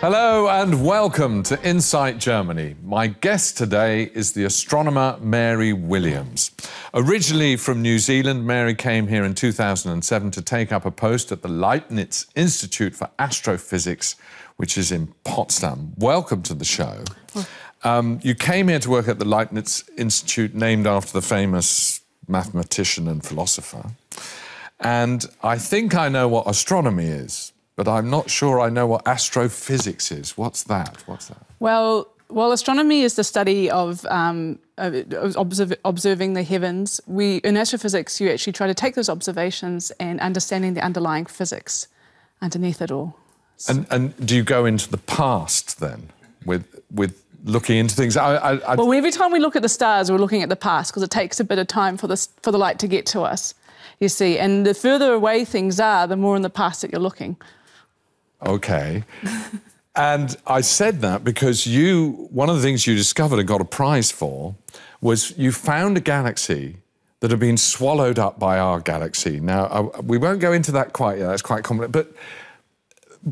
Hello and welcome to Insight Germany. My guest today is the astronomer Mary Williams. Originally from New Zealand, Mary came here in 2007 to take up a post at the Leibniz Institute for Astrophysics, which is in Potsdam. Welcome to the show. You came here to work at the Leibniz Institute, named after the famous mathematician and philosopher. And I think I know what astronomy is, but I'm not sure I know what astrophysics is. What's that? Well, astronomy is the study of observing the heavens. In astrophysics, you actually try to take those observations and understanding the underlying physics underneath it all. And do you go into the past then with looking into things? Well, every time we look at the stars, we're looking at the past because it takes a bit of time for the light to get to us, you see. And the further away things are, the more in the past that you're looking. OK. And I said that because one of the things you discovered and got a prize for was you found a galaxy that had been swallowed up by our galaxy. Now, we won't go into that quite yet, that's quite complex, but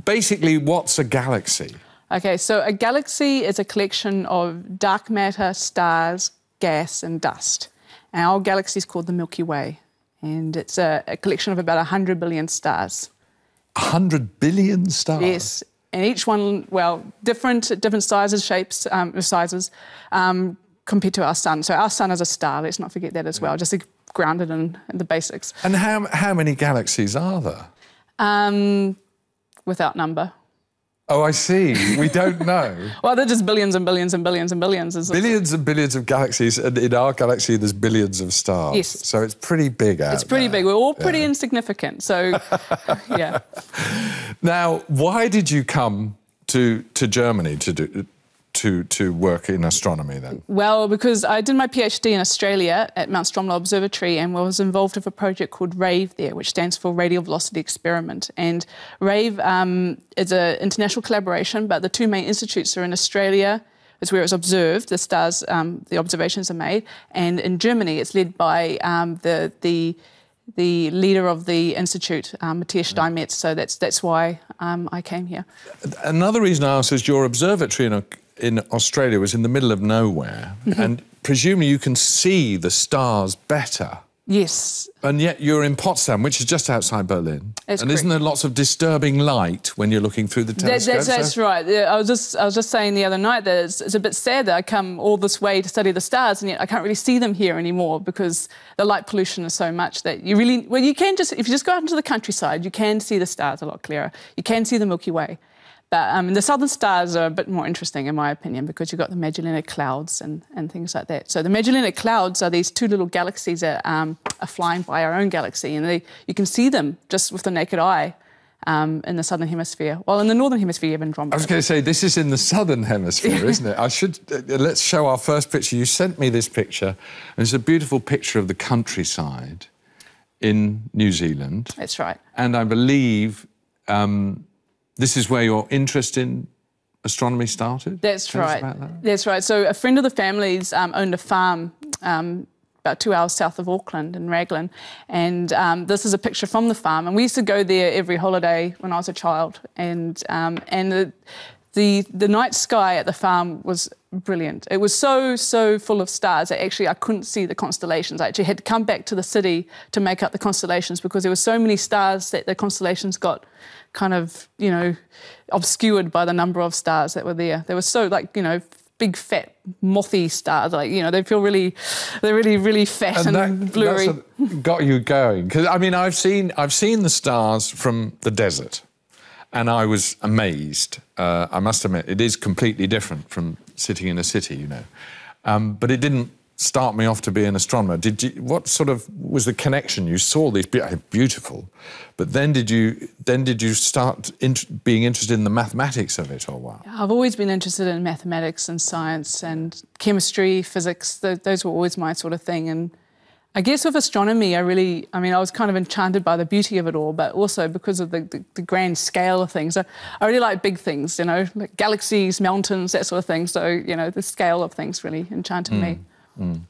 basically, what's a galaxy? OK, so a galaxy is a collection of dark matter, stars, gas and dust. And our galaxy is called the Milky Way, and it's a collection of about 100 billion stars. 100 billion stars? Yes, and each one, well, different sizes, shapes, sizes, compared to our sun. So our sun is a star, let's not forget that as well, just grounded in the basics. And how many galaxies are there? Without number. Oh, I see. We don't know. Well, they're just billions and billions and billions and billions. Billions and billions of galaxies, and in our galaxy there's billions of stars. Yes. So it's pretty big out there. It's pretty big. We're all pretty insignificant, so, yeah. Now, why did you come to Germany to work in astronomy then? Well, because I did my PhD in Australia at Mount Stromlo Observatory and was involved with a project called RAVE there, which stands for Radial Velocity Experiment. And RAVE is an international collaboration, but the two main institutes are in Australia, is where it's observed, the stars, the observations are made, and in Germany it's led by the leader of the institute, Matthias Steinmetz, so that's why I came here. Another reason I asked is your observatory in Australia was in the middle of nowhere, and presumably you can see the stars better. Yes. And yet you're in Potsdam, which is just outside Berlin. That's and correct. Isn't there lots of disturbing light when you're looking through the telescope? That's right. I was just saying the other night that it's a bit sad that I come all this way to study the stars and yet I can't really see them here anymore because the light pollution is so much that you really... Well, you can just... If you just go out into the countryside, you can see the stars a lot clearer. You can see the Milky Way. But the southern stars are a bit more interesting, in my opinion, because you've got the Magellanic Clouds and things like that. So the Magellanic Clouds are these two little galaxies that are flying by our own galaxy, and you can see them just with the naked eye in the southern hemisphere. Well, in the northern hemisphere, you have Andromeda. I was going to say, this is in the southern hemisphere, isn't it? Let's show our first picture. You sent me this picture, and it's a beautiful picture of the countryside in New Zealand. That's right. And I believe... this is where your interest in astronomy started? That's right. That's right. So a friend of the family's owned a farm about 2 hours south of Auckland in Raglan, and this is a picture from the farm. And we used to go there every holiday when I was a child, and the night sky at the farm was brilliant. It was so full of stars that actually I couldn't see the constellations. I actually had to come back to the city to make up the constellations because there were so many stars that the constellations got kind of, you know, obscured by the number of stars that were there. They were so, like, you know, big, fat, mothy stars. Like, you know, they're really fat and blurry. That's what got you going. Because, I mean, I've seen the stars from the desert, and I was amazed. I must admit, it is completely different from sitting in a city, you know. But it didn't start me off to be an astronomer. What sort of was the connection? You saw these beautiful, but then did you start being interested in the mathematics of it, or what? I've always been interested in mathematics and science and chemistry, physics. Those were always my sort of thing. And I guess with astronomy, I was kind of enchanted by the beauty of it all, but also because of the grand scale of things. I really like big things, you know, like galaxies, mountains, that sort of thing. So, you know, the scale of things really enchanted me. Mm.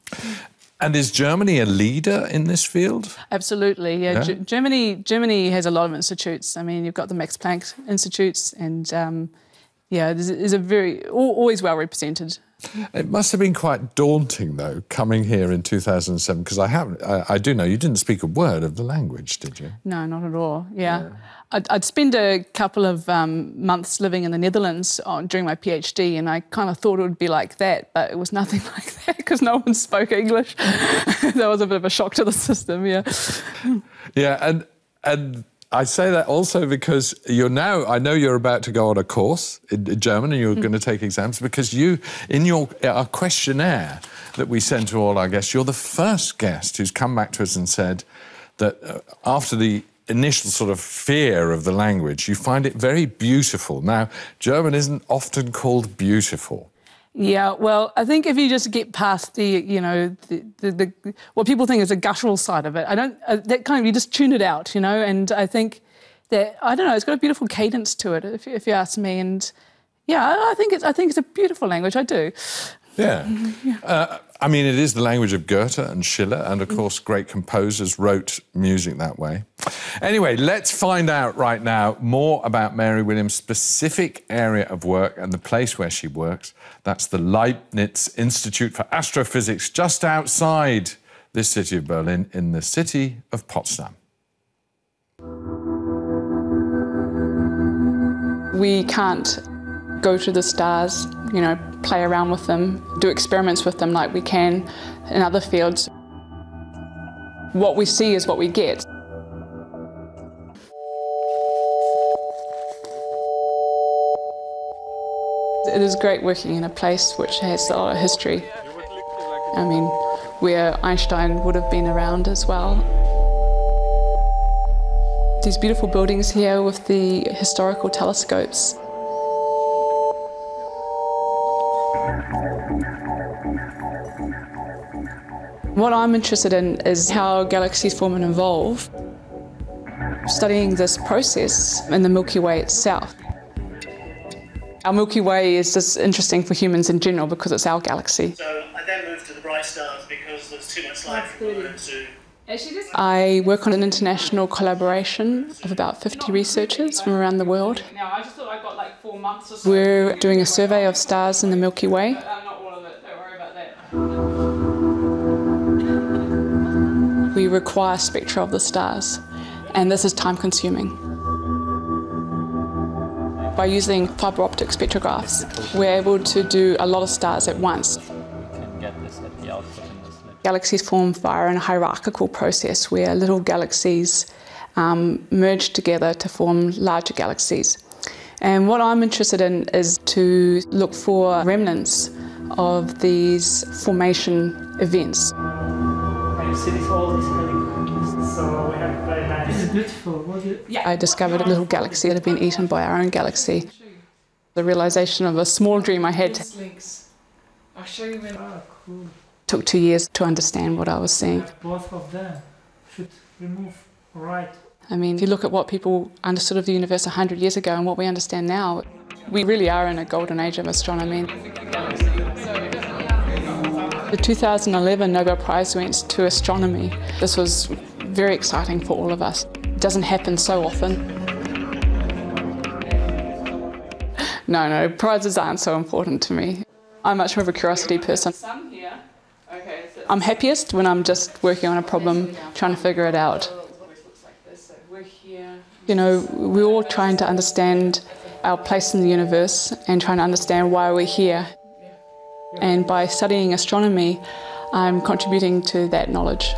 And is Germany a leader in this field? Absolutely, yeah. Germany has a lot of institutes. I mean, you've got the Max Planck Institutes, and Yeah, is a very, always well represented. It must have been quite daunting, though, coming here in 2007, because I do know you didn't speak a word of the language, did you? No, not at all, yeah. I'd spent a couple of months living in the Netherlands during my PhD, and I kind of thought it would be like that, but it was nothing like that because no one spoke English. That was a bit of a shock to the system, yeah. Yeah, and I say that also because I know you're about to go on a course in German and you're going to take exams, because in our questionnaire that we send to all our guests, you're the first guest who's come back to us and said that after the initial sort of fear of the language, you find it very beautiful. Now, German isn't often called beautiful. Yeah, well, I think if you just get past the what people think is a guttural side of it, you just tune it out, and I think that, I don't know, it's got a beautiful cadence to it, if you ask me, and yeah, I think it's a beautiful language, I do. Yeah. I mean, it is the language of Goethe and Schiller, and of course great composers wrote music that way. Anyway, let's find out right now more about Mary Williams' specific area of work and the place where she works. That's the Leibniz Institute for Astrophysics, just outside this city of Berlin, in the city of Potsdam. We can't go to the stars, play around with them, do experiments with them like we can in other fields. What we see is what we get. It is great working in a place which has a lot of history. I mean, where Einstein would have been around as well. These beautiful buildings here with the historical telescopes. What I'm interested in is how galaxies form and evolve, studying this process in the Milky Way itself. Our Milky Way is just interesting for humans in general because it's our galaxy. So I then moved to the bright stars because there's too much light from the moon to... I work on an international collaboration of about 50 researchers from around the world. Now, I just thought I got like 4 months or so. We're doing a survey of stars in the Milky Way. Not all of it, don't worry about that. We require spectra of the stars, and this is time-consuming. By using fibre optic spectrographs, we're able to do a lot of stars at once. Galaxies form via a hierarchical process where little galaxies merge together to form larger galaxies. And what I'm interested in is to look for remnants of these formation events. Can you see all these helicopters? So we have very nice... This is beautiful. I discovered a little galaxy that had been eaten by our own galaxy. The realisation of a small dream I had. I'll show you when... Oh, cool. Took 2 years to understand what I was seeing. Both of them should remove right. I mean, if you look at what people understood of the universe 100 years ago and what we understand now, we really are in a golden age of astronomy. The 2011 Nobel Prize went to astronomy. This was very exciting for all of us. It doesn't happen so often. No, prizes aren't so important to me. I'm much more of a curiosity person. I'm happiest when I'm just working on a problem, trying to figure it out. We're all trying to understand our place in the universe and trying to understand why we're here. And by studying astronomy, I'm contributing to that knowledge,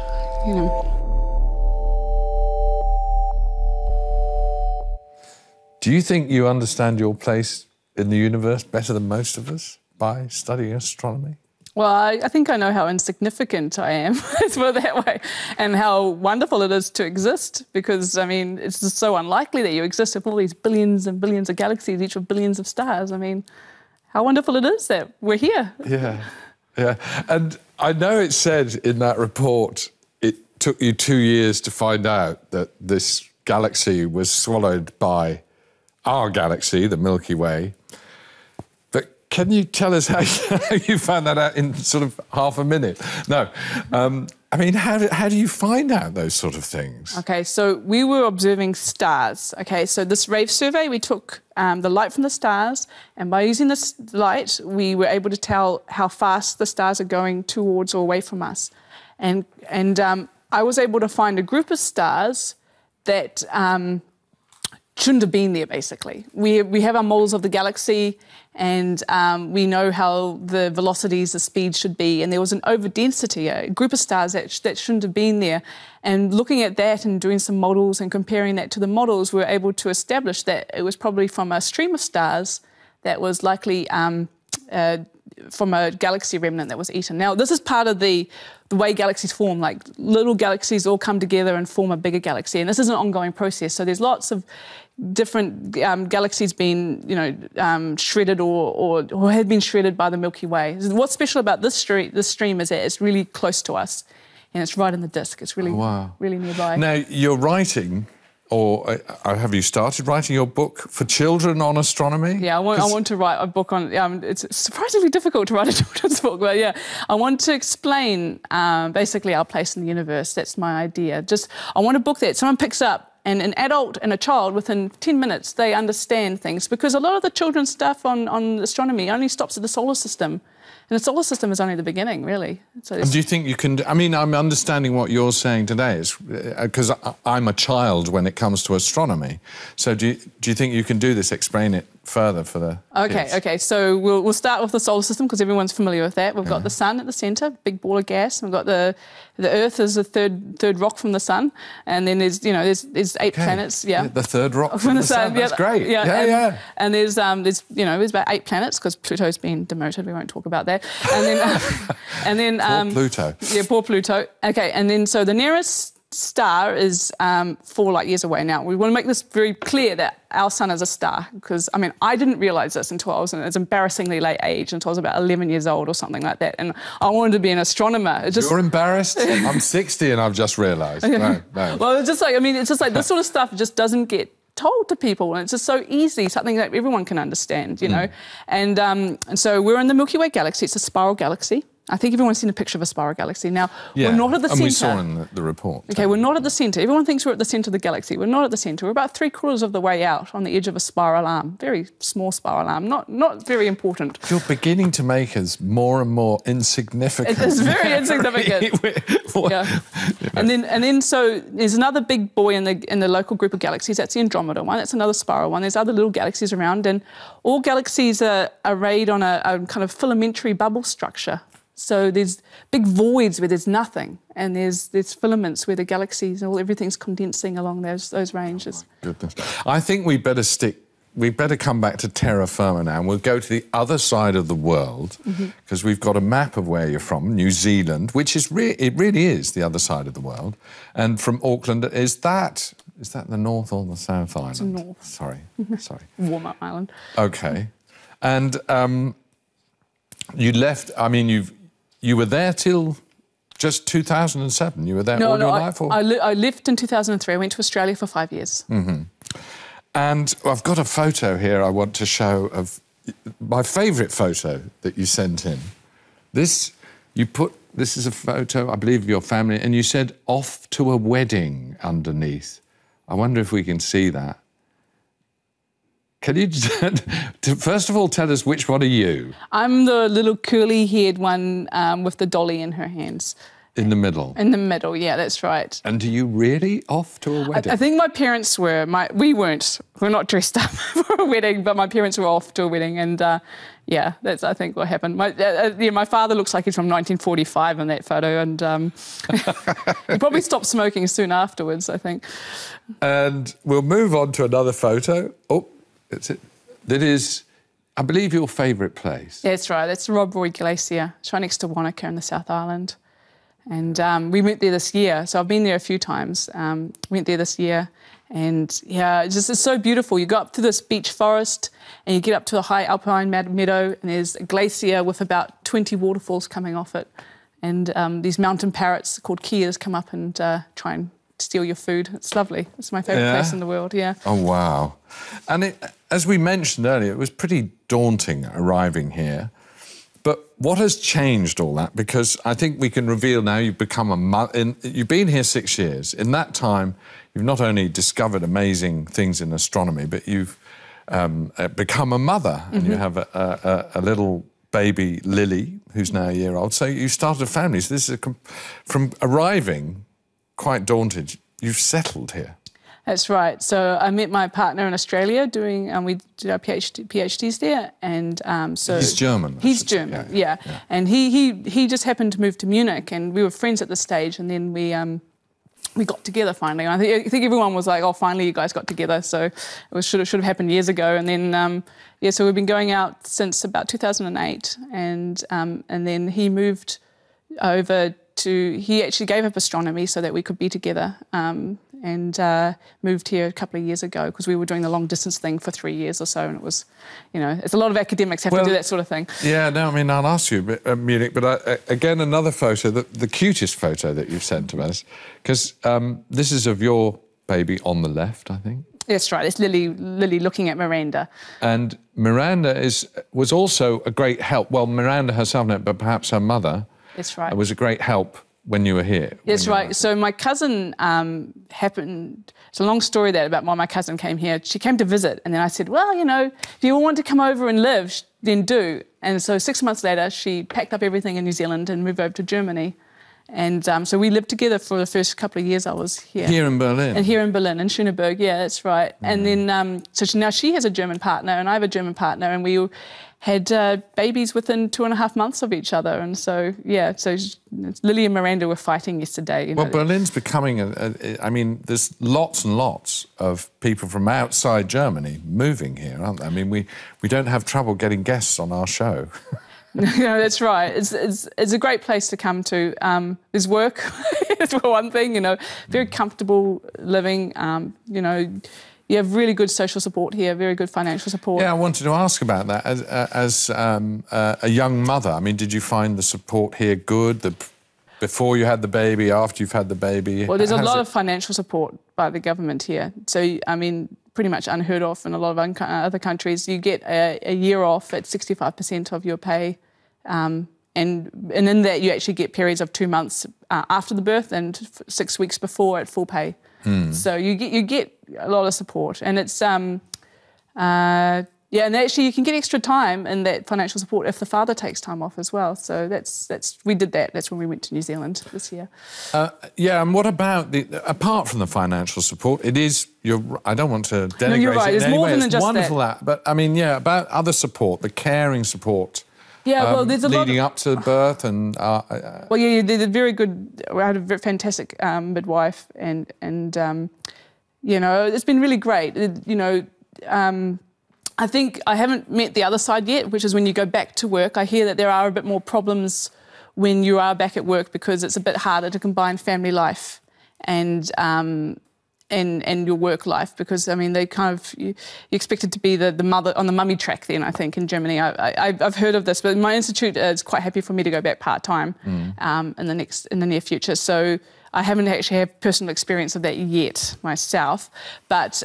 Do you think you understand your place in the universe better than most of us by studying astronomy? Well, I think I know how insignificant I am, let's put it that way, and how wonderful it is to exist, because, I mean, it's just so unlikely that you exist with all these billions and billions of galaxies, each with billions of stars. I mean, how wonderful it is that we're here. Yeah. And I know it said in that report it took you 2 years to find out that this galaxy was swallowed by our galaxy, the Milky Way. Can you tell us how you found that out in sort of half a minute? No. I mean, how do you find out those sort of things? Okay, so we were observing stars. Okay, so this rave survey, we took the light from the stars, and by using this light, we were able to tell how fast the stars are going towards or away from us. And I was able to find a group of stars that shouldn't have been there, basically. We have our models of the galaxy, and we know how the velocities, the speed should be, and there was an overdensity, a group of stars that shouldn't have been there. And looking at that and doing some models and comparing that to the models, we were able to establish that it was probably from a stream of stars that was likely from a galaxy remnant that was eaten. Now, this is part of the way galaxies form, like little galaxies all come together and form a bigger galaxy, and this is an ongoing process. So there's lots of different galaxies being, shredded or had been shredded by the Milky Way. What's special about this stream is that it's really close to us, and it's right in the disk. It's really, really nearby. Now, you're writing, or have you started writing your book for children on astronomy? Yeah, I want to write a book on... it's surprisingly difficult to write a children's book, but yeah, I want to explain basically our place in the universe. That's my idea. I want a book that someone picks up, and an adult and a child, within 10 minutes, they understand things. Because a lot of the children's stuff on astronomy only stops at the solar system. And the solar system is only the beginning, really. So and do you think you can... I mean, I'm understanding what you're saying today, because I'm a child when it comes to astronomy. So do you think you can do this, explain it further for the kids? OK, so we'll start with the solar system, because everyone's familiar with that. We've got the sun at the centre, big ball of gas. We've got the Earth is the third rock from the sun. And then there's 8 planets. Yeah, the third rock from the sun. That's great. Yeah. And there's about 8 planets, because Pluto's been demoted. We won't talk about that. And then poor Pluto. Yeah, poor Pluto. OK, and then so the nearest star is 4 light years away. Now, we want to make this very clear that our sun is a star, because, I mean, I didn't realise this until I was in an embarrassingly late age, until I was about 11 years old or something like that, and I wanted to be an astronomer. You're embarrassed? I'm 60 and I've just realised. No. Well, it's just like this sort of stuff just doesn't get told to people, and it's just so easy, something that everyone can understand, you know. And so we're in the Milky Way galaxy. It's a spiral galaxy. I think everyone's seen a picture of a spiral galaxy. Now, we're not at the centre. And we saw in the report. OK, we're not at the centre. Everyone thinks we're at the centre of the galaxy. We're not at the centre. We're about 3/4 of the way out on the edge of a spiral arm. Very small spiral arm, not very important. You're beginning to make us more and more insignificant. It's very insignificant. Yeah. And then so there's another big boy in the local group of galaxies. That's the Andromeda one. That's another spiral one. There's other little galaxies around, and all galaxies are arrayed on a kind of filamentary bubble structure. So there's big voids where there's nothing, and there's filaments where the galaxies and everything's condensing along those ranges. Oh, my goodness. I think we better come back to terra firma now, and we'll go to the other side of the world, because we've got a map of where you're from, New Zealand, which is it really is the other side of the world. And from Auckland, is that the North or the South Island? It's North. Sorry. Warm-up island. OK. And you left, I mean, you were there till just 2007. You were there all your life? Or? I left in 2003. I went to Australia for 5 years. And I've got a photo here I want to show of my favourite photo that you sent in. This is a photo, I believe, of your family, and you said, "off to a wedding" underneath. I wonder if we can see that. Can you, first of all, tell us which one are you? I'm the little curly-haired one with the dolly in her hands. In the middle? In the middle, yeah, that's right. And are you really off to a wedding? I think my parents were. We weren't. We're not dressed up for a wedding, but my parents were off to a wedding, and yeah, that's, I think, what happened. My father looks like he's from 1945 in that photo, and he probably stopped smoking soon afterwards, I think. And we'll move on to another photo. Oh. That's it. That is, I believe, your favourite place. Yeah, that's right. That's the Rob Roy Glacier. It's right next to Wanaka in the South Island. And we went there this year, so I've been there a few times. Went there this year, and yeah, it's so beautiful. You go up to this beech forest, and you get up to a high alpine meadow, and there's a glacier with about 20 waterfalls coming off it. And these mountain parrots called kias come up and try and steal your food. It's lovely. It's my favourite place in the world, yeah. Oh, wow. And as we mentioned earlier, it was pretty daunting arriving here. But what has changed all that? Because I think we can reveal now you've become a mother. You've been here 6 years. In that time, you've not only discovered amazing things in astronomy, but you've become a mother, and you have a little baby, Lily, who's now a year old. So you started a family. So this is from arriving quite daunted, you've settled here. That's right. So I met my partner in Australia doing, we did our PhDs there, and so... He's German. He's German, yeah. And he just happened to move to Munich, and we were friends at the stage, and then we got together finally. And I think everyone was like, oh, finally you guys got together. So it should have happened years ago. And then, yeah, so we've been going out since about 2008, and then he moved over to... He actually gave up astronomy so that we could be together, and moved here a couple of years ago because we were doing the long distance thing for 3 years or so, and it was, you know, it's a lot of academics have to do that sort of thing. Yeah, no, I mean, I'll ask you, Munich, but again, another photo, the cutest photo that you've sent to us, because this is of your baby on the left, I think. That's right, it's Lily looking at Miranda. And Miranda was also a great help. Well, Miranda herself, but perhaps her mother. That's right. Was a great help when you were here. That's right. So my cousin happened... It's a long story that about why my cousin came here. She came to visit, and then I said, well, you know, if you want to come over and live, then do. And so 6 months later, she packed up everything in New Zealand and moved over to Germany. And so we lived together for the first couple of years I was here. Here in Berlin? And here in Berlin, in Schöneberg, yeah, that's right. And then, so now she has a German partner, and I have a German partner, and we had babies within 2.5 months of each other. And so, yeah, so Lily and Miranda were fighting yesterday. You know. Well, Berlin's becoming, I mean, there's lots and lots of people from outside Germany moving here, aren't there? I mean, we don't have trouble getting guests on our show. No, that's right. It's a great place to come to. There's work, for one thing, you know, very comfortable living, you know. You have really good social support here, very good financial support. Yeah, I wanted to ask about that. As a young mother, I mean, did you find the support here good? Before you had the baby, after you've had the baby? Well, there's a lot of financial support by the government here. So, I mean, pretty much unheard of in a lot of other countries. You get a year off at 65% of your pay. And in that you actually get periods of 2 months after the birth and 6 weeks before at full pay. So you get a lot of support, and it's yeah, and actually you can get extra time in that financial support if the father takes time off as well. So we did that. That's when we went to New Zealand this year. Yeah, and what about apart from the financial support? It is I don't want to denigrate you're right. it in It's more any way. than It's just wonderful that. But I mean, yeah, about other support, the caring support. Yeah, well, there's a lot leading up to birth and... well, yeah, they did very good... We had a very fantastic midwife, and you know, it's been really great. You know, I think I haven't met the other side yet, which is when you go back to work. I hear that there are a bit more problems when you are back at work because it's a bit harder to combine family life and your work life, because I mean they kind of you're expected to be the mother on the mummy track. Then I think in Germany I've heard of this, but my institute is quite happy for me to go back part time in the near future. So I haven't actually had personal experience of that yet myself, but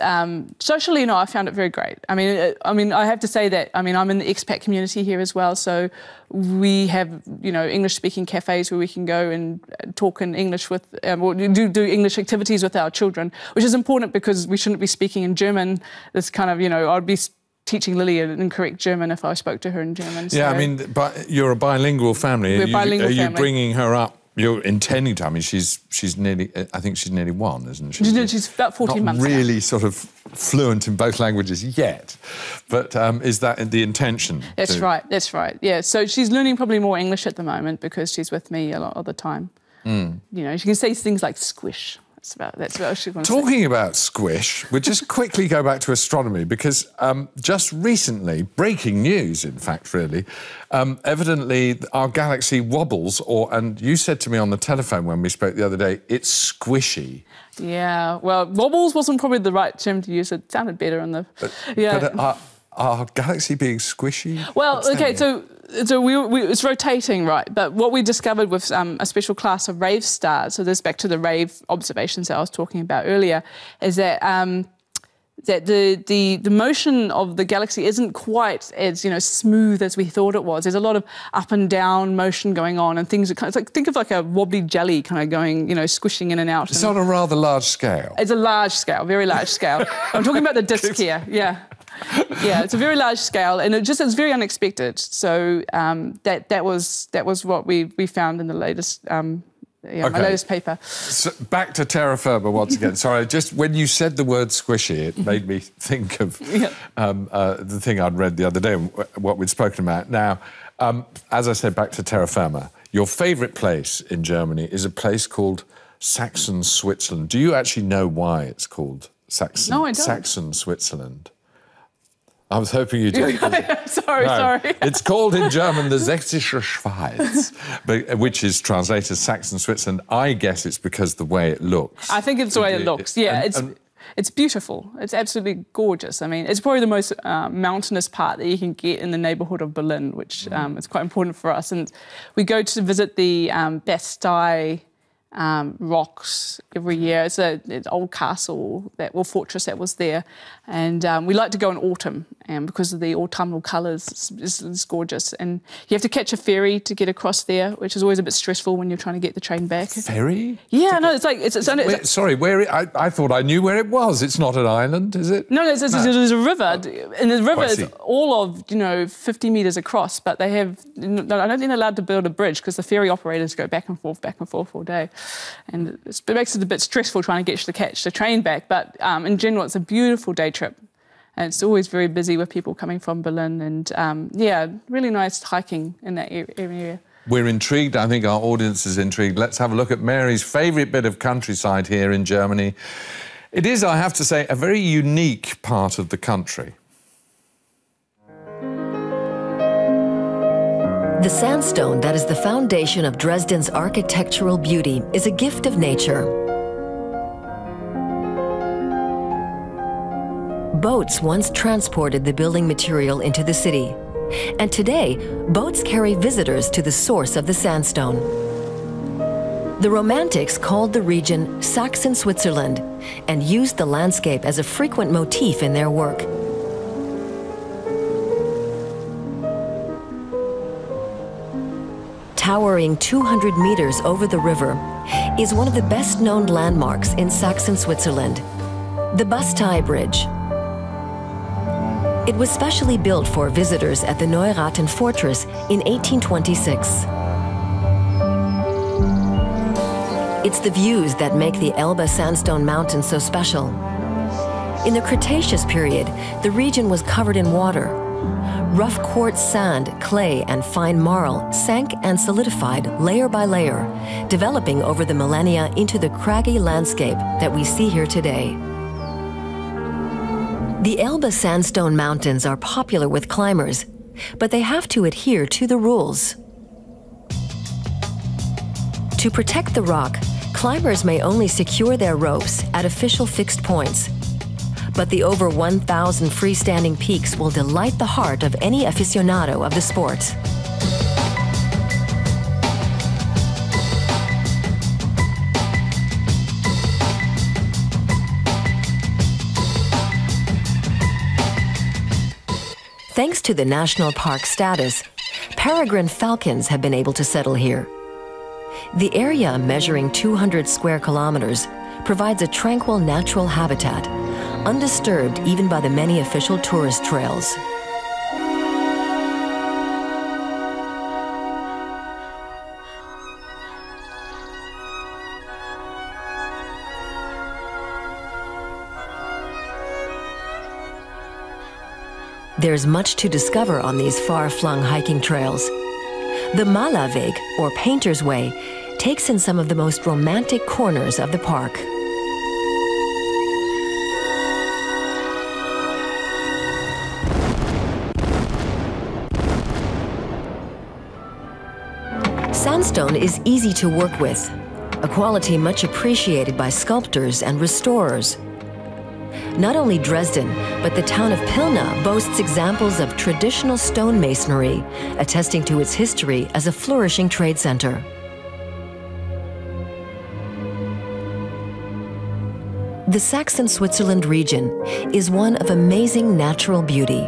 socially, no, I found it very great. I mean, I have to say that I'm in the expat community here as well, so we have English-speaking cafes where we can go and talk in English with, or do English activities with our children, which is important because we shouldn't be speaking in German. This kind of I'd be teaching Lily an incorrect German if I spoke to her in German. So. Yeah, I mean, but you're a bilingual family. We're a bilingual family. Are you bringing her up? You're intending to. I mean, she's nearly. I think she's nearly 1, isn't she? She's about 14 months. Not really now. sort of fluent in both languages yet, but is that the intention? That's right. That's right. Yeah. So she's learning probably more English at the moment because she's with me a lot of the time. You know, she can say things like squish. That's what she wants to say. Talking about squish, we'll just quickly go back to astronomy because just recently, breaking news, in fact, really, evidently our galaxy wobbles, and you said to me on the telephone when we spoke the other day, it's squishy. Yeah, well, wobbles wasn't probably the right term to use. It sounded better on the... But our galaxy being squishy? Well, OK, so it's rotating, right? But what we discovered with a special class of rave stars, so this back to the rave observations that I was talking about earlier, is that that the motion of the galaxy isn't quite as smooth as we thought it was. There's a lot of up and down motion going on, and things are kind of, it's like, think of like a wobbly jelly kind of going, squishing in and out. It's on a rather large scale. It's a large scale, very large scale. I'm talking about the disk here. Yeah. Yeah, it's a very large scale, and it's very unexpected. So that was what we found in the latest. My latest paper. So back to terra firma once again. Sorry, just when you said the word squishy, it made me think of the thing I'd read the other day, what we'd spoken about. Now, as I said, back to terra firma, your favourite place in Germany is a place called Saxon Switzerland. Do you actually know why it's called Saxon? No, I don't. Saxon Switzerland. I was hoping you did. Sorry. It's called in German the Sächsische Schweiz, which is translated as Saxon Switzerland. I guess it's because the way it looks. I think it's the way it looks, yeah. It's beautiful. It's absolutely gorgeous. I mean, it's probably the most mountainous part that you can get in the neighbourhood of Berlin, which is quite important for us. And we go to visit the Bastei rocks every year. It's an old castle, fortress that was there, and we like to go in autumn, and because of the autumnal colours, it's gorgeous. And you have to catch a ferry to get across there, which is always a bit stressful when you're trying to get the train back. Ferry? Yeah, no, it's like sorry, I thought I knew where it was. It's not an island, is it? No, there's a river, and the river is all of 50 metres across. But I don't think they're allowed to build a bridge because the ferry operators go back and forth all day. And it makes it a bit stressful trying to catch the train back. But in general, it's a beautiful day trip. And it's always very busy with people coming from Berlin. And, really nice hiking in that area. We're intrigued. I think our audience is intrigued. Let's have a look at Mary's favourite bit of countryside here in Germany. It is, I have to say, a very unique part of the country. The sandstone that is the foundation of Dresden's architectural beauty is a gift of nature. Boats once transported the building material into the city, and today, boats carry visitors to the source of the sandstone. The Romantics called the region Saxon Switzerland and used the landscape as a frequent motif in their work. Towering 200 meters over the river, is one of the best-known landmarks in Saxon Switzerland, the Bastei Bridge. It was specially built for visitors at the Neuraten Fortress in 1826. It's the views that make the Elbe Sandstone Mountains so special. In the Cretaceous period, the region was covered in water. Rough quartz sand, clay, and fine marl sank and solidified layer by layer, developing over the millennia into the craggy landscape that we see here today. The Elbe Sandstone Mountains are popular with climbers, but they have to adhere to the rules. To protect the rock, climbers may only secure their ropes at official fixed points. But the over 1,000 freestanding peaks will delight the heart of any aficionado of the sport. Thanks to the national park status, peregrine falcons have been able to settle here. The area, measuring 200 square kilometers, provides a tranquil natural habitat, undisturbed even by the many official tourist trails. There's much to discover on these far-flung hiking trails. The Malerweg, or Painter's Way, takes in some of the most romantic corners of the park. Sandstone is easy to work with, a quality much appreciated by sculptors and restorers. Not only Dresden, but the town of Pilna boasts examples of traditional stonemasonry, attesting to its history as a flourishing trade center. The Saxon Switzerland region is one of amazing natural beauty.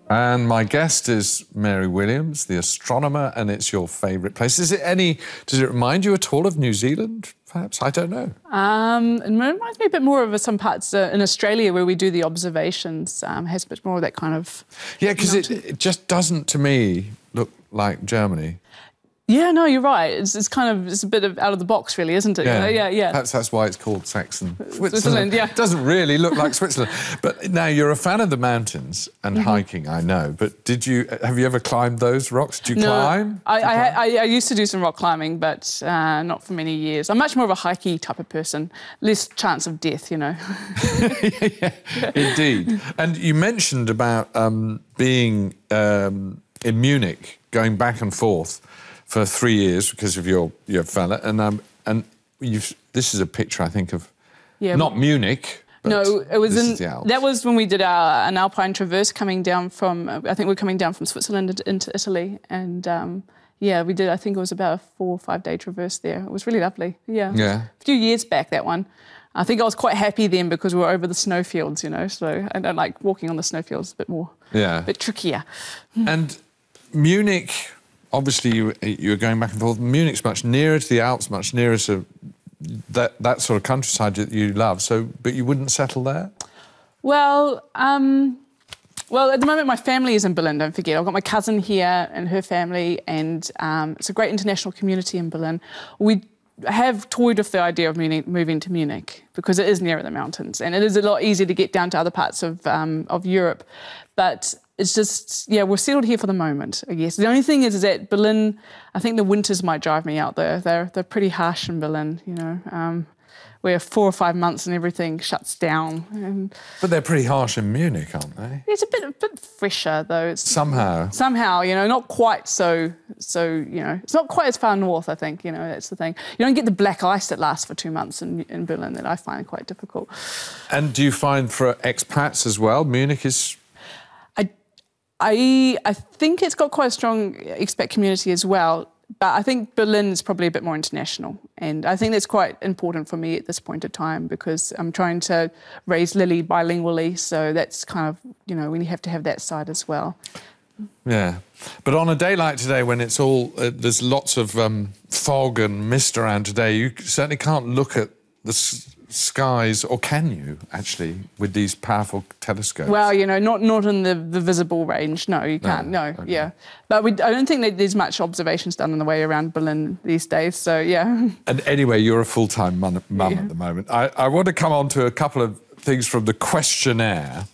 And my guest is Mary Williams, the astronomer, and it's your favourite place. Does it remind you at all of New Zealand, perhaps? I don't know. It reminds me a bit more of some parts in Australia where we do the observations. Has a bit more of that kind of... Yeah, because it just doesn't, to me, look like Germany. Yeah, no, you're right. It's a bit of out of the box, really, isn't it? Yeah. Perhaps that's why it's called Saxon Switzerland. Switzerland, yeah. It doesn't really look like Switzerland. But now you're a fan of the mountains and hiking, I know. But have you ever climbed those rocks? Did you climb? I used to do some rock climbing, but not for many years. I'm much more of a hikey type of person. Less chance of death, you know. Yeah, indeed. And you mentioned about being in Munich, going back and forth for 3 years because of your fella, and this is a picture, I think, of not Munich. But no, it was this is the Alps. That was when we did an Alpine traverse coming down from. I think we're coming down from Switzerland into Italy, and we did. I think it was about a 4 or 5 day traverse there. It was really lovely. Yeah. A few years back, that one. I think I was quite happy then because we were over the snowfields, you know. So I don't like walking on the snowfields a bit more. Yeah. A bit trickier. And Munich. Obviously, you were going back and forth. Munich's much nearer to the Alps, much nearer to that sort of countryside that you love. But you wouldn't settle there? Well, at the moment, my family is in Berlin, don't forget. I've got my cousin here and her family, and it's a great international community in Berlin. We have toyed with the idea of moving to Munich because it is nearer the mountains, and it is a lot easier to get down to other parts of Europe. But it's just, we're settled here for the moment, I guess. The only thing is that Berlin, I think the winters might drive me out there. They're pretty harsh in Berlin, you know. Where 4 or 5 months and everything shuts down. But they're pretty harsh in Munich, aren't they? It's a bit fresher, though. Somehow, you know, not quite so, you know, it's not quite as far north, I think, you know, that's the thing. You don't get the black ice that lasts for 2 months in Berlin that I find quite difficult. And do you find for expats as well, Munich is... I think it's got quite a strong expat community as well, but I think Berlin is probably a bit more international. And I think that's quite important for me at this point in time because I'm trying to raise Lily bilingually, so that's kind of, you know, we have to have that side as well. Yeah. But on a day like today when it's all, there's lots of fog and mist around today, you certainly can't look at the skies, or can you, actually, with these powerful telescopes? Well, you know, not in the visible range. No, you can't. No, okay. Yeah. But I don't think that there's much observations done on the way around Berlin these days, so, yeah. And anyway, you're a full-time mum at the moment. I want to come on to a couple of things from the questionnaire.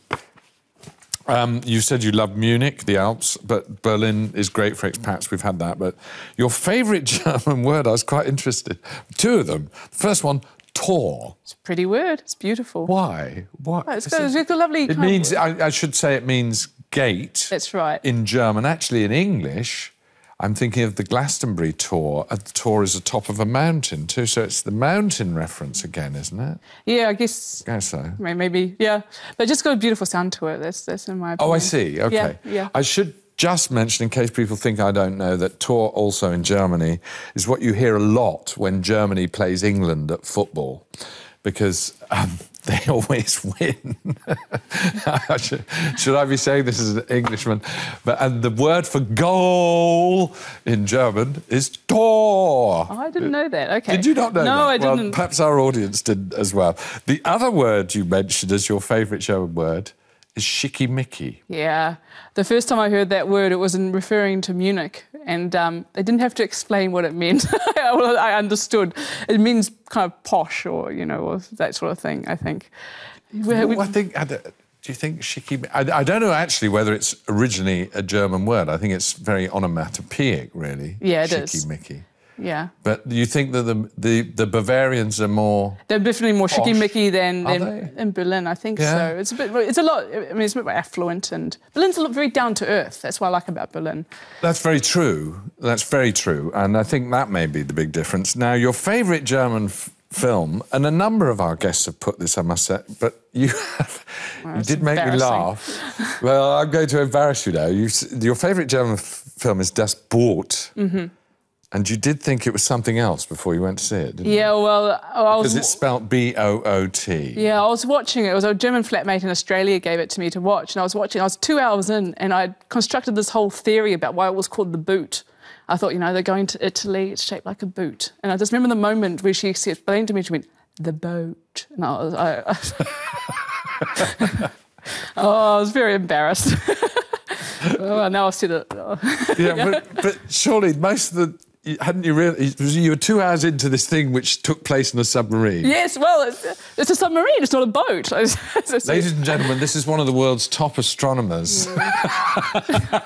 You said you love Munich, the Alps, but Berlin is great for expats. We've had that. But your favourite German word, I was quite interested. 2 of them. The first one, Tor. It's a pretty word. It's beautiful. Why? What? Well, it's a lovely... It means, I should say it means gate. That's right. In German. Actually, in English, I'm thinking of the Glastonbury Tor. The Tor is the top of a mountain, too, so it's the mountain reference again, isn't it? Yeah, I guess... I guess so. Maybe, yeah. But just got a beautiful sound to it. That's in my opinion. Oh, I see. OK. Yeah. I should just mention, in case people think I don't know, that Tor also in Germany is what you hear a lot when Germany plays England at football, because they always win. Should I be saying this as an Englishman? And the word for goal in German is Tor. Oh, I didn't know that. OK. Did you not know that? No, I didn't. Well, perhaps our audience did as well. The other word you mentioned as your favourite German word is schickimicki. Yeah. The first time I heard that word, it was in referring to Munich, and they didn't have to explain what it meant. Well, I understood. It means kind of posh, or, you know, or that sort of thing, I think. Well, do you think schickimicki... I don't know, actually, whether it's originally a German word. I think it's very onomatopoeic, really. Yeah, it is. Schickimicki. Yeah. But do you think that the Bavarians are more... They're definitely more schickimicki than they? In Berlin, I think Yeah. so. It's a lot, I mean, it's a bit more affluent, and Berlin's very down to earth. That's what I like about Berlin. That's very true. That's very true. And I think that may be the big difference. Now, your favourite German film, and a number of our guests have put this, I must say, but you did make me laugh. Well, I'm going to embarrass you now. Your favourite German film is Das Boot. Mm-hmm. And you did think it was something else before you went to see it, didn't you? Yeah, well, Because it's spelt B-O-O-T. Yeah, I was watching it. It was a German flatmate in Australia gave it to me to watch, and I was watching. I was 2 hours in, and I constructed this whole theory about why it was called the boot. I thought, you know, they're going to Italy, it's shaped like a boot. And I just remember the moment where she explained to me, she went, the boat. And I was very embarrassed. Oh, now I've said it. Yeah, but surely most of the... Hadn't you realised you were 2 hours into this thing which took place in a submarine? Yes, well, it's a submarine, it's not a boat. Ladies and gentlemen, this is one of the world's top astronomers. Yeah.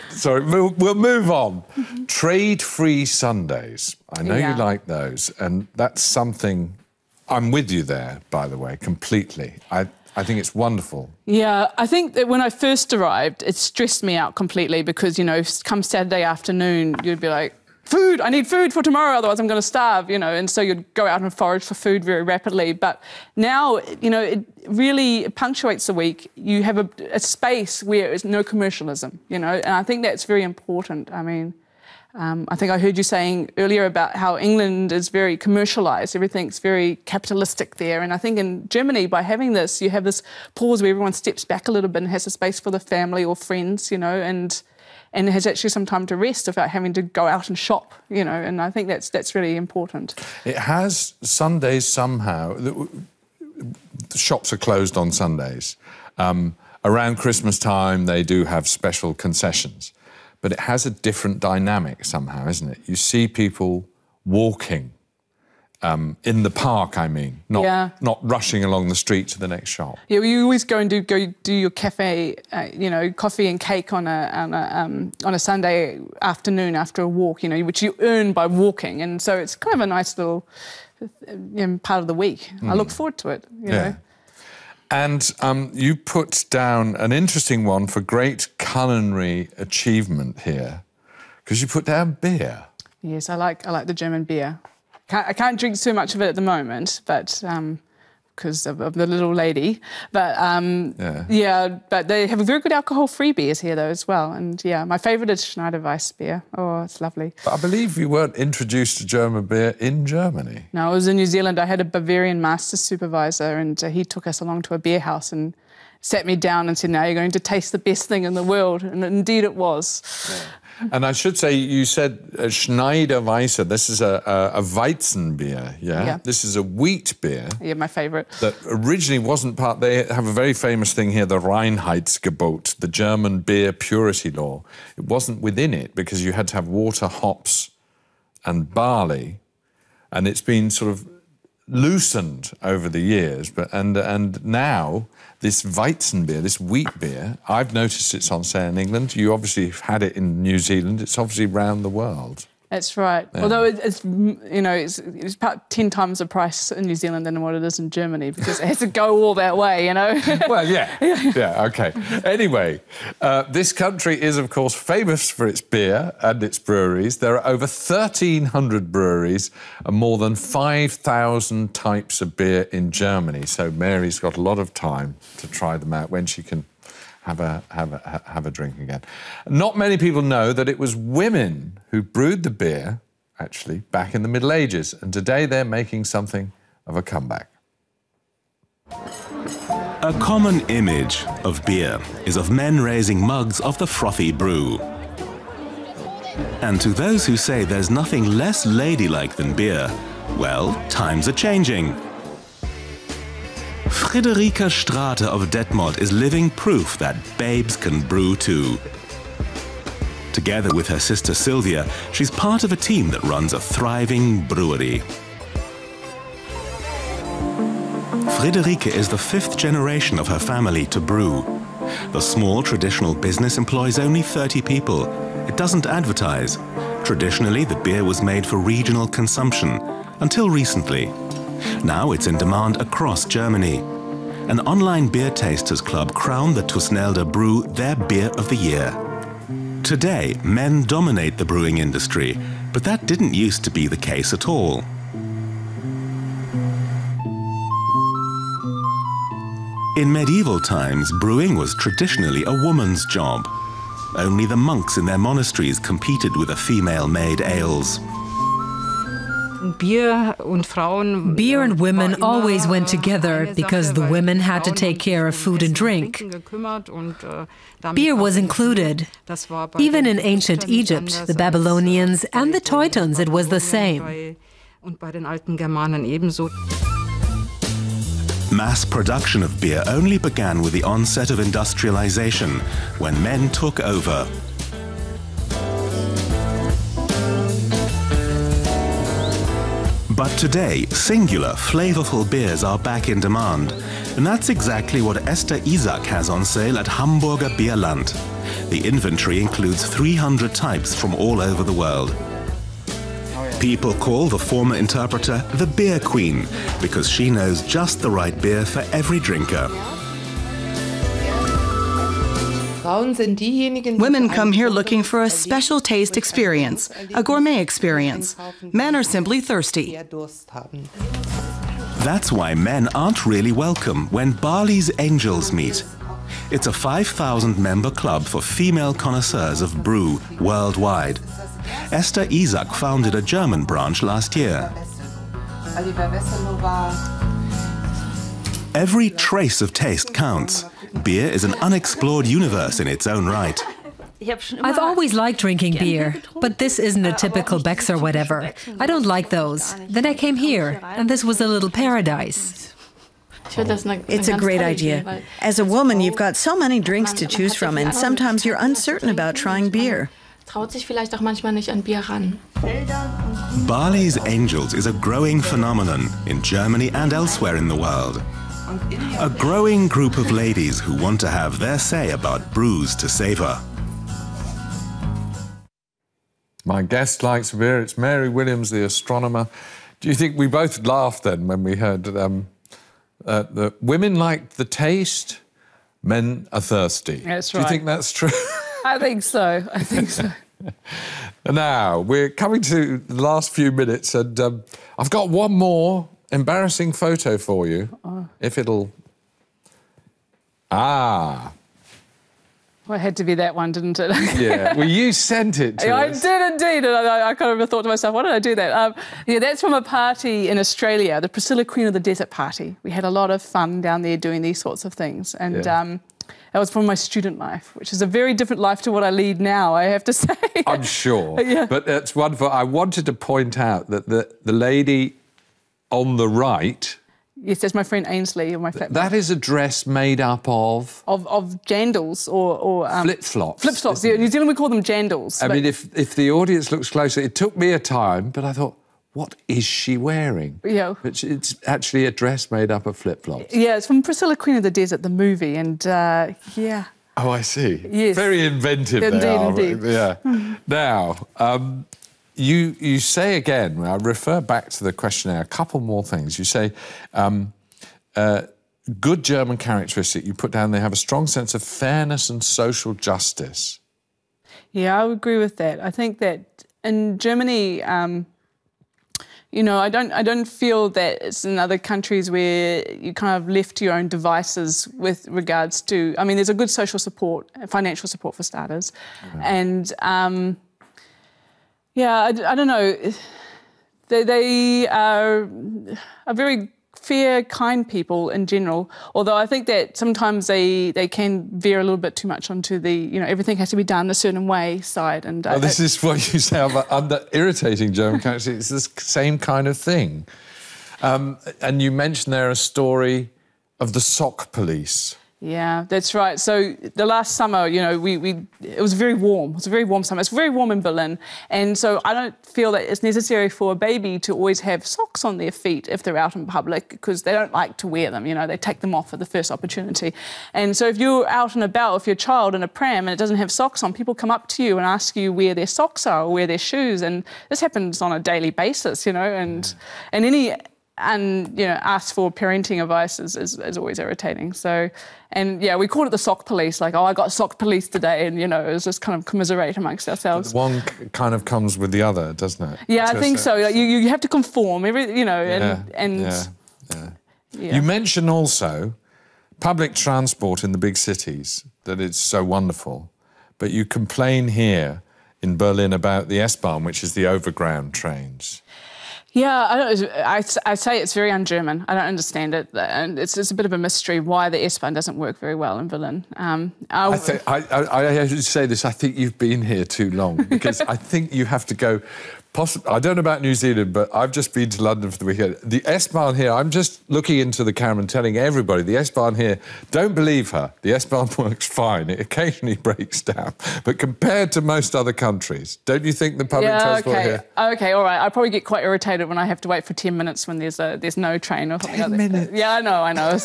Sorry, we'll move on. Trade-free Sundays. I know you like those, and that's something... I'm with you there, by the way, completely. I think it's wonderful. Yeah, I think that when I first arrived, it stressed me out completely because, you know, come Saturday afternoon, you'd be like, food, I need food for tomorrow, otherwise I'm going to starve, you know, and so you'd go out and forage for food very rapidly. But now, you know, it really punctuates the week. You have a space where there's no commercialism, you know, and I think that's very important. I mean, I think I heard you saying earlier about how England is very commercialised. Everything's very capitalistic there. And I think in Germany, by having this, you have this pause where everyone steps back a little bit and has a space for the family or friends, you know, and has actually some time to rest without having to go out and shop, you know. And I think that's really important. It has Sundays somehow. The shops are closed on Sundays. Around Christmas time, they do have special concessions. But it has a different dynamic somehow, isn't it? You see people walking in the park, I mean, not rushing along the street to the next shop. Yeah, well, you always go do your cafe, you know, coffee and cake on a Sunday afternoon after a walk, you know, which you earn by walking, and so it's kind of a nice little part of the week. I look forward to it, you know. And you put down an interesting one for great culinary achievement here, because you put down beer. Yes, I like the German beer. I can't drink too much of it at the moment, but because of the little lady. But but they have a very good alcohol-free beers here though as well. And yeah, my favourite is Schneider Weiss beer. Oh, it's lovely. But I believe you weren't introduced to German beer in Germany. No, I was in New Zealand. I had a Bavarian master supervisor, and he took us along to a beer house and sat me down and said, now you're going to taste the best thing in the world. And indeed it was. Yeah. And I should say, you said Schneider Weiss. This is a Weizen beer, yeah? This is a wheat beer. Yeah, my favourite. That originally wasn't part... They have a very famous thing here, the Reinheitsgebot, the German beer purity law. It wasn't within it because you had to have water, hops and barley. And it's been sort of loosened over the years. And now... this Weizen beer, this wheat beer, I've noticed it's on sale in England. You obviously have had it in New Zealand. It's obviously around the world. That's right. Yeah. Although it's you know, it's about 10 times the price in New Zealand than what it is in Germany because it has to go all that way, you know. Well, yeah, OK. Anyway, this country is, of course, famous for its beer and its breweries. There are over 1,300 breweries and more than 5,000 types of beer in Germany. So Mary's got a lot of time to try them out when she can have a drink again. Not many people know that it was women who brewed the beer, actually, back in the Middle Ages, and today they're making something of a comeback. A common image of beer is of men raising mugs of the frothy brew. And to those who say there's nothing less ladylike than beer, well, times are changing. Friederike Strate of Detmold is living proof that babes can brew too. Together with her sister Sylvia, she's part of a team that runs a thriving brewery. Friederike is the 5th generation of her family to brew. The small traditional business employs only 30 people. It doesn't advertise. Traditionally, the beer was made for regional consumption, until recently. Now it's in demand across Germany. An online beer tasters club crowned the Tusnelda Brew their Beer of the Year. Today, men dominate the brewing industry, but that didn't used to be the case at all. In medieval times, brewing was traditionally a woman's job. Only the monks in their monasteries competed with the female-made ales. Beer and women always went together because the women had to take care of food and drink. Beer was included. Even in ancient Egypt, the Babylonians and the Teutons, it was the same. Mass production of beer only began with the onset of industrialization, when men took over. But today, singular, flavorful beers are back in demand. And that's exactly what Esther Isak has on sale at Hamburger Bierland. The inventory includes 300 types from all over the world. People call the former interpreter the beer queen, because she knows just the right beer for every drinker. Women come here looking for a special taste experience, a gourmet experience. Men are simply thirsty. That's why men aren't really welcome when Bali's angels meet. It's a 5,000-member club for female connoisseurs of brew worldwide. Esther Isak founded a German branch last year. Every trace of taste counts. Beer is an unexplored universe in its own right. I've always liked drinking beer, but this isn't a typical Becks or whatever. I don't like those. Then I came here, and this was a little paradise. It's a great idea. As a woman, you've got so many drinks to choose from, and sometimes you're uncertain about trying beer. Bali's Angels is a growing phenomenon in Germany and elsewhere in the world. A growing group of ladies who want to have their say about brews to savor. My guest likes beer. It's Mary Williams, the astronomer. Do you think we both laughed then when we heard that women like the taste, men are thirsty? That's right. Do you think that's true? I think so. I think so. Now, we're coming to the last few minutes, and I've got one more embarrassing photo for you, if it'll... Ah. Well, it had to be that one, didn't it? Yeah, well, you sent it to I us. did indeed, and I kind of thought to myself, why did I do that? Yeah, that's from a party in Australia, the Priscilla Queen of the Desert party. We had a lot of fun down there doing these sorts of things, and that was from my student life, which is a very different life to what I lead now, I have to say. I'm sure, yeah. But it's wonderful. I wanted to point out that the lady on the right... Yes, that's my friend Ainsley, or my flatmate. That is a dress made up of... Of jandals or flip-flops. Flip-flops, yeah. In New Zealand we call them jandals. I mean, if the audience looks closer, it took me a time, but I thought, what is she wearing? Yeah. It's actually a dress made up of flip-flops. Yeah, it's from Priscilla Queen of the Desert, the movie, and yeah. Oh, I see. Yes. Very inventive Indeed. Yeah. Now, you say again, I refer back to the questionnaire, a couple more things. You say, good German characteristic, you put down they have a strong sense of fairness and social justice. Yeah, I would agree with that. I think that in Germany, you know, I don't feel that it's in other countries where you kind of left to your own devices with regards to... I mean, there's a good social support, financial support for starters, and... yeah, I don't know. They are very fair, kind people in general, although I think that sometimes they can veer a little bit too much onto the, you know, everything has to be done a certain way side. And well, this is what you say about under irritating German countries. It's the same kind of thing. And you mentioned there a story of the sock police. Yeah, that's right. So the last summer, you know, it was very warm. It was a very warm summer. It's very warm in Berlin. And so I don't feel that it's necessary for a baby to always have socks on their feet if they're out in public, because they don't like to wear them, you know, they take them off at the first opportunity. And so if you're out and about with your child in a pram and it doesn't have socks on, people come up to you and ask you where their socks are or where their shoes. And this happens on a daily basis, you know, and you know, ask for parenting advice is always irritating. So, and yeah, we called it the sock police, like, oh, I got sock police today, and, you know, it was just kind of commiserate amongst ourselves. But one kind of comes with the other, doesn't it? Yeah, I think so. Like, you have to conform, you know, Yeah. You mentioned also public transport in the big cities, that it's so wonderful. but you complain here in Berlin about the S-Bahn, which is the overground trains. Yeah, I say it's very un-German. I don't understand it. And it's a bit of a mystery why the S-Bahn doesn't work very well in Berlin. I should say this, I think you've been here too long, because I think you have to go... I don't know about New Zealand, but I've just been to London for the weekend. The S-Bahn here, I'm just looking into the camera and telling everybody, the S-Bahn here, don't believe her. The S-Bahn works fine. It occasionally breaks down. But compared to most other countries, don't you think the public transport here... OK, all right. I probably get quite irritated when I have to wait for 10 minutes when there's no train or something 10 like that. minutes? Yeah, I know.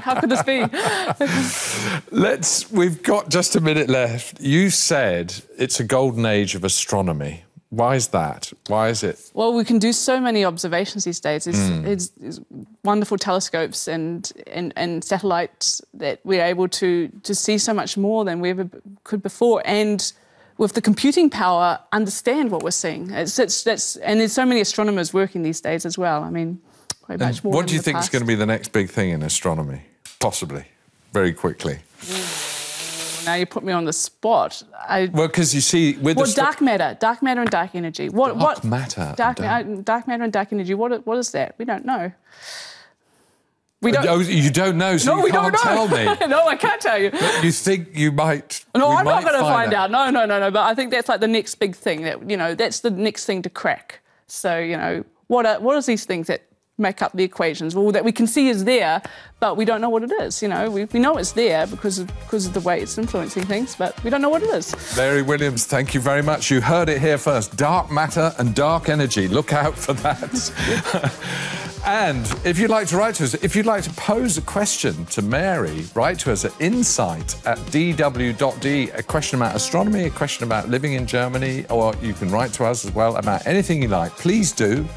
How could this be? We've got just a minute left. You said it's a golden age of astronomy. Why is that? Why is it? Well, we can do so many observations these days. It's wonderful telescopes and satellites that we're able to see so much more than we ever could before. And with the computing power, understand what we're seeing. And there's so many astronomers working these days as well. I mean, quite much more. What do you think is going to be the next big thing in astronomy? Possibly, very quickly. Now you put me on the spot. Well, because you see, with dark matter and dark energy. Dark matter and dark energy. What is that? We don't know. You don't know, so no, you can't tell me. No, I can't tell you. But you think you might? No, I'm not going to find out. No. But I think that's like the next big thing. That's the next thing to crack. So what are these things that make up the equations? Well, that we can see is there, but we don't know what it is. We know it's there because of the way it's influencing things, but we don't know what it is. Mary Williams, thank you very much. You heard it here first. Dark matter and dark energy. Look out for that. And if you'd like to write to us, if you'd like to pose a question to Mary, write to us at insight@dw.de. A question about astronomy, a question about living in Germany, or you can write to us as well about anything you like. Please do.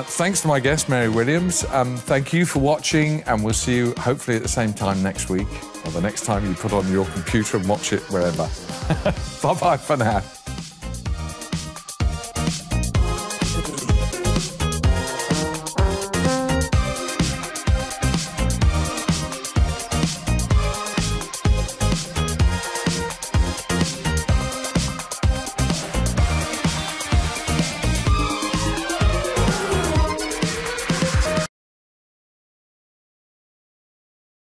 Thanks to my guest, Mary Williams. Thank you for watching, and we'll see you hopefully at the same time next week, or the next time you put on your computer and watch it wherever. Bye-bye for now.